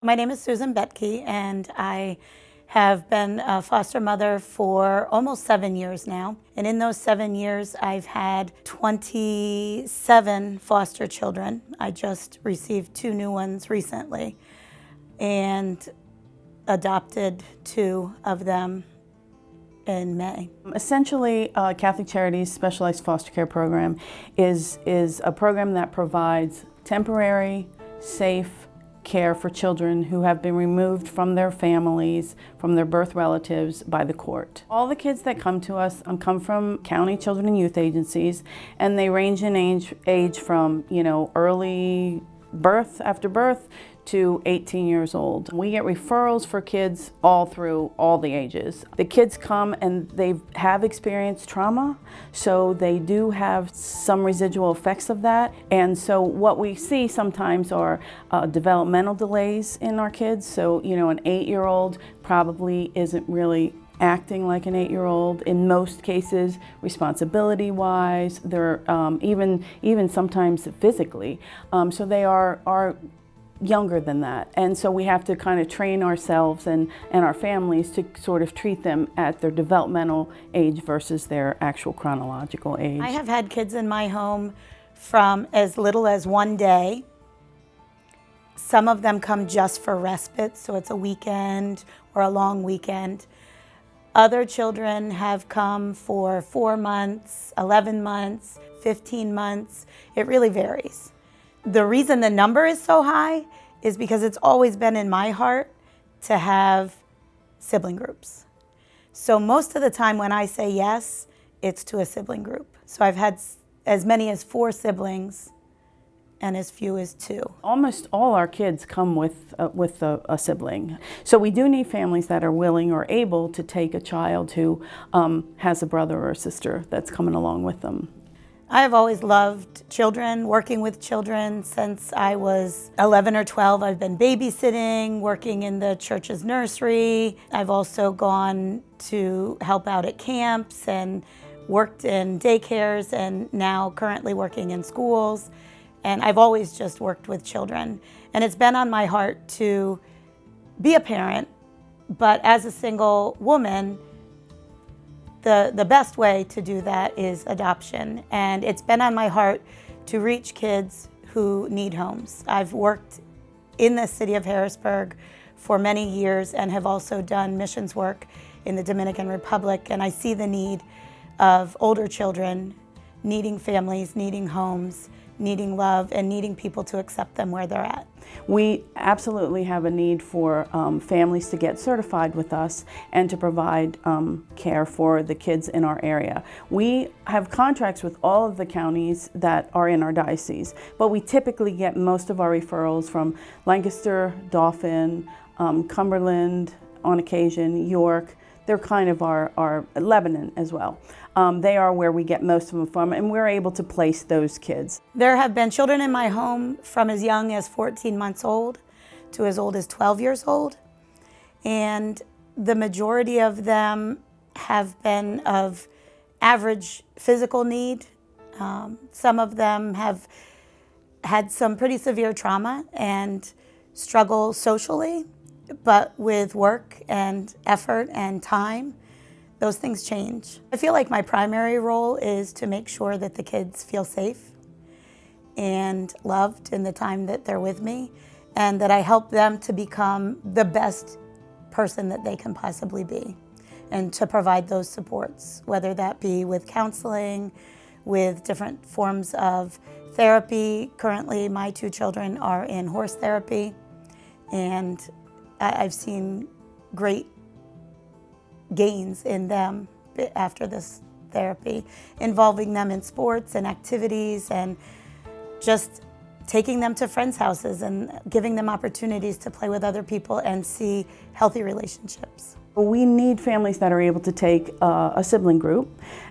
My name is Susan Betke, and I have been a foster mother for almost 7 years now. And in those 7 years, I've had 27 foster children. I just received 2 new ones recently and adopted 2 of them in May. Essentially, Catholic Charities Specialized Foster Care program is a program that provides temporary, safe care for children who have been removed from their families, from their birth relatives by the court. All the kids that come to us come from county children and youth agencies, and they range in age from, early birth, after birth, to 18 years old. We get referrals for kids all through all the ages. The kids come and they have experienced trauma, so they do have some residual effects of that. And so what we see sometimes are developmental delays in our kids. So, an 8-year-old probably isn't really acting like an 8-year-old in most cases, responsibility-wise. They're even sometimes physically. So they are younger than that. And so we have to kind of train ourselves and our families to sort of treat them at their developmental age versus their actual chronological age. I have had kids in my home from as little as 1 day. Some of them come just for respite, so it's a weekend or a long weekend. Other children have come for 4 months, 11 months, 15 months. It really varies. The reason the number is so high is because it's always been in my heart to have sibling groups. So most of the time when I say yes, it's to a sibling group. So I've had as many as 4 siblings and as few as 2. Almost all our kids come with a sibling. So we do need families that are willing or able to take a child who has a brother or a sister that's coming along with them. I have always loved children, working with children since I was 11 or 12. I've been babysitting, working in the church's nursery. I've also gone to help out at camps and worked in daycares and now currently working in schools. And I've always just worked with children. And it's been on my heart to be a parent, but as a single woman, the best way to do that is adoption. And it's been on my heart to reach kids who need homes. I've worked in the city of Harrisburg for many years and have also done missions work in the Dominican Republic. And I see the need of older children needing families, needing homes, needing love, and needing people to accept them where they're at. We absolutely have a need for families to get certified with us and to provide care for the kids in our area. We have contracts with all of the counties that are in our diocese, but we typically get most of our referrals from Lancaster, Dauphin, Cumberland, on occasion, York. They're kind of our Lebanon as well. They are where we get most of them from, and we're able to place those kids. There have been children in my home from as young as 14 months old to as old as 12 years old. And the majority of them have been of average physical need. Some of them have had some pretty severe trauma and struggle socially, but with work and effort and time, those things change. I feel like my primary role is to make sure that the kids feel safe and loved in the time that they're with me, and that I help them to become the best person that they can possibly be, and to provide those supports, whether that be with counseling, with different forms of therapy. Currently, my 2 children are in horse therapy, and I've seen great gains in them after this therapy, involving them in sports and activities and just taking them to friends' houses and giving them opportunities to play with other people and see healthy relationships. We need families that are able to take a sibling group.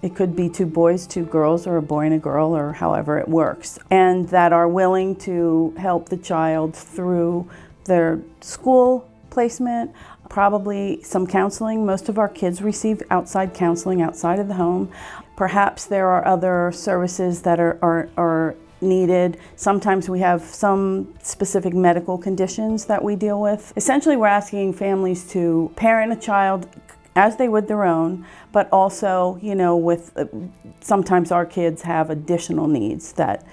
It could be 2 boys, 2 girls, or a boy and a girl, or however it works, and that are willing to help the child through their school placement, probably some counseling. Most of our kids receive outside counseling outside of the home. Perhaps there are other services that are needed. Sometimes we have some specific medical conditions that we deal with. Essentially, we're asking families to parent a child as they would their own, but also, with sometimes our kids have additional needs that,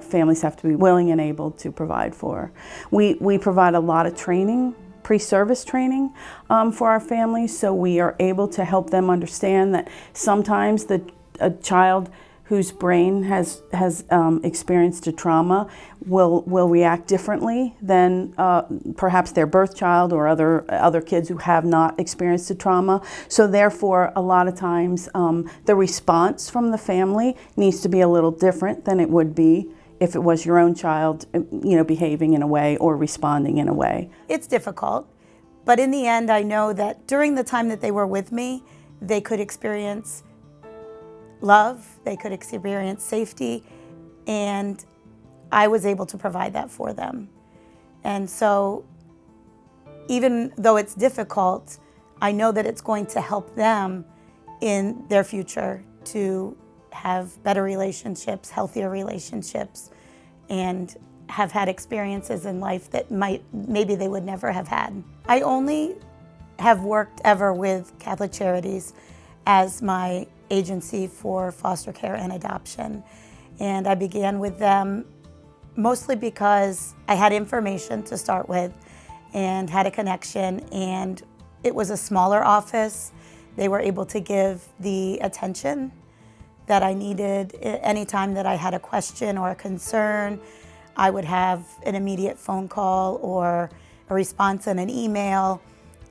families have to be willing and able to provide for. We provide a lot of training, pre-service training for our families, so we are able to help them understand that sometimes a child whose brain has experienced a trauma will react differently than perhaps their birth child or other kids who have not experienced a trauma. So therefore, a lot of times the response from the family needs to be a little different than it would be if it was your own child, behaving in a way or responding in a way. It's difficult, but in the end, I know that during the time that they were with me, they could experience love, they could experience safety, and I was able to provide that for them. And so even though it's difficult, I know that it's going to help them in their future to have better relationships, healthier relationships, and have had experiences in life that maybe they would never have had. I only have worked ever with Catholic Charities as my agency for foster care and adoption. And I began with them mostly because I had information to start with and had a connection, and it was a smaller office. They were able to give the attention that I needed. Anytime that I had a question or a concern, I would have an immediate phone call or a response in an email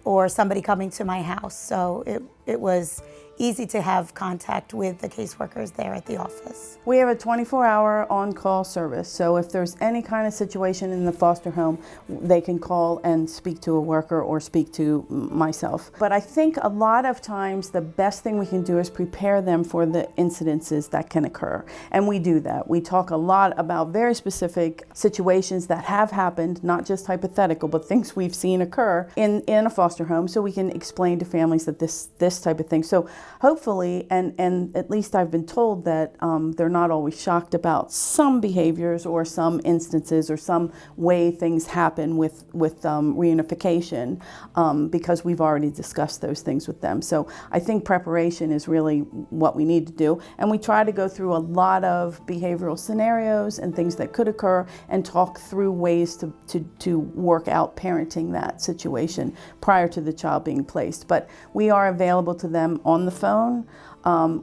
or somebody coming to my house. So it was easy to have contact with the caseworkers there at the office. We have a 24-hour on-call service, so if there's any kind of situation in the foster home, they can call and speak to a worker or speak to myself. But I think a lot of times the best thing we can do is prepare them for the incidences that can occur, and we do that. We talk a lot about very specific situations that have happened, not just hypothetical, but things we've seen occur in a foster home, so we can explain to families that this type of thing. So hopefully, and at least I've been told that they're not always shocked about some behaviors or some instances or some way things happen with reunification because we've already discussed those things with them. So I think preparation is really what we need to do. And we try to go through a lot of behavioral scenarios and things that could occur and talk through ways to work out parenting that situation prior to the child being placed. But we are available to them on the phone.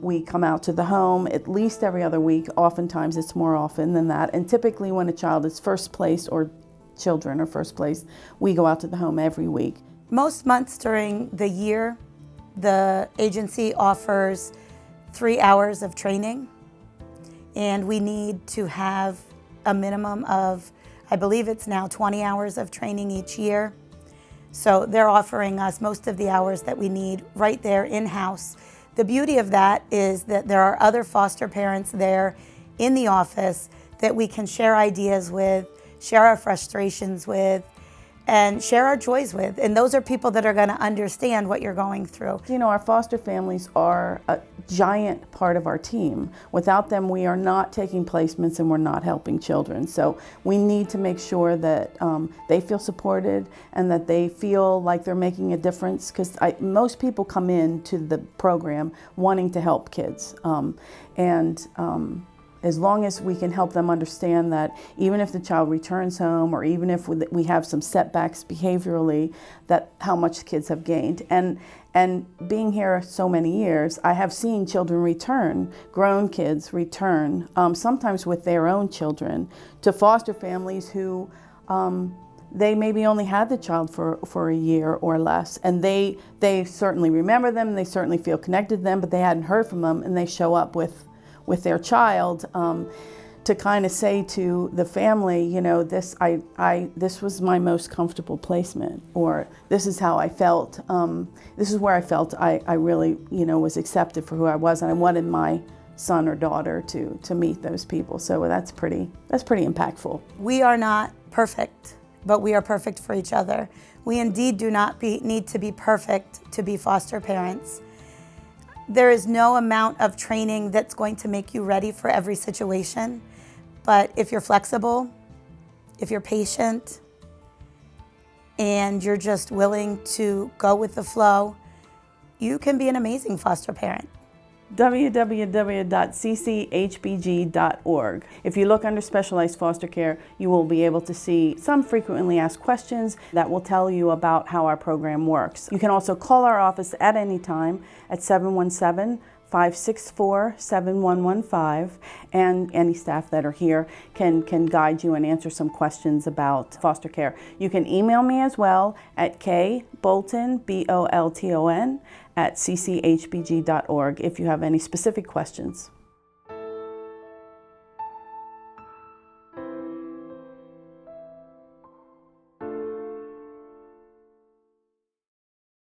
We come out to the home at least every other week. Oftentimes it's more often than that. And typically when a child is first placed or children are first placed, we go out to the home every week. Most months during the year, the agency offers 3 hours of training, and we need to have a minimum of, I believe it's now 20 hours of training each year. So they're offering us most of the hours that we need right there in-house. The beauty of that is that there are other foster parents there in the office that we can share ideas with, share our frustrations with, and share our joys with. And those are people that are going to understand what you're going through. Our foster families are a giant part of our team. Without them, we are not taking placements and we're not helping children. So we need to make sure that they feel supported and that they feel like they're making a difference, because most people come into the program wanting to help kids. As long as we can help them understand that even if the child returns home or even if we have some setbacks behaviorally, that how much kids have gained. And being here so many years, I have seen children return, grown kids return, sometimes with their own children, to foster families who they maybe only had the child for a year or less, and they certainly remember them, they certainly feel connected to them, but they hadn't heard from them, and they show up with their child to kind of say to the family, this was my most comfortable placement, or this is how I felt. This is where I felt I really, was accepted for who I was, and I wanted my son or daughter to meet those people. So that's pretty impactful. We are not perfect, but we are perfect for each other. We indeed do not need to be perfect to be foster parents. There is no amount of training that's going to make you ready for every situation, But if you're flexible, if you're patient, and you're just willing to go with the flow, you can be an amazing foster parent. www.cchbg.org. If you look under Specialized Foster Care, you will be able to see some frequently asked questions that will tell you about how our program works. You can also call our office at any time at 717-564-7115, and any staff that are here can guide you and answer some questions about foster care. You can email me as well at kbolton, BOLTON, @cchbg.org if you have any specific questions.